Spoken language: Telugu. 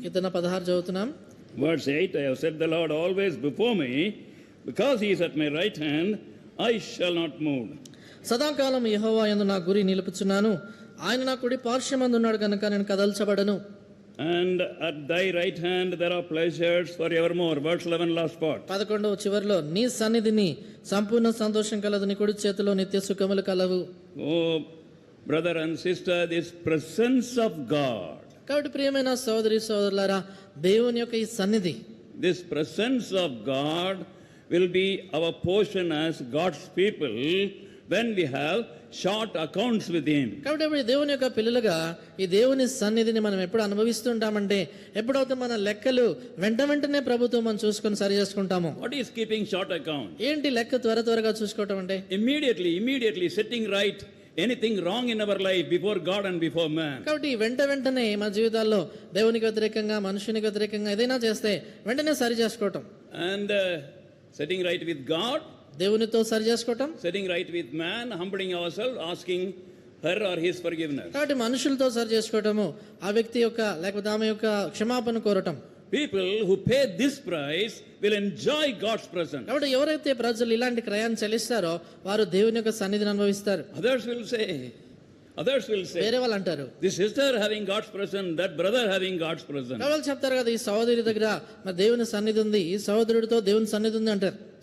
కీర్తన 16 చదువుతున్నాం. Verse 8, I have set the Lord always before me, because he is at my right hand, I shall not move. సదాకాలం యెహోవా యందు నా గురి నిలుపుచున్నాను, ఆయన నా కుడి పార్శ్వమందు ఉన్నాడు కనుక నేను కదల్చబడను. And at thy right hand there are pleasures forevermore. Verse 11, last part. 11వ చివర్లో నీ సన్నిధిని సంపూర్ణ సంతోషం కలదు, నీ కుడి చేతిలో నిత్య సుఖములు కలవు. Oh, brother and sister, this presence of God. కాబట్టి ప్రియమైన సోదరి సోదరులారా, దేవుని యొక్క ఈ సన్నిధి, This presence of God will be our portion as God's people when we have short accounts with him. కాబట్టి ఇప్పుడు దేవుని యొక్క పిల్లలుగా ఈ దేవుని సన్నిధిని మనం ఎప్పుడు అనుభవిస్తుంటామంటే, ఎప్పుడైతే మన లెక్కలు వెంటనే ప్రభుత్వం మనం చూసుకొని సరి చేసుకుంటాము. What is keeping short account? ఏంటి లెక్క త్వరగా చూసుకోవటం అంటే? Immediately setting right anything wrong in our life before God and before man. కాబట్టి వెంటనే మన జీవితాల్లో దేవునికి వ్యతిరేకంగా మనుషునికి వ్యతిరేకంగా ఏదైనా చేస్తే వెంటనే సరి చేసుకోవటం. And setting right with God, దేవునితో సరి చేసుకోవటం, setting right with man, humbling ourselves, asking her or his forgiveness. కాబట్టి మనుషులతో సరి చేసుకోవటము, ఆ వ్యక్తి యొక్క లేకపోతే ఆమె యొక్క క్షమాపణ కోరటం. People who pay this price will enjoy God's presence. కాబట్టి ఎవరైతే ప్రజలు ఇలాంటి క్రయాన్ని చెల్లిస్తారో వారు దేవుని యొక్క సన్నిధిని అనుభవిస్తారు. Others will say, వేరే వాళ్ళు అంటారు, this sister having God's presence, that brother having God's presence. వాళ్ళు చెప్తారు కదా, ఈ సహోదరి దగ్గర మరి దేవుని సన్నిధి ఉంది, ఈ సహోదరుడితో దేవుని సన్నిధి ఉంది అంటారు.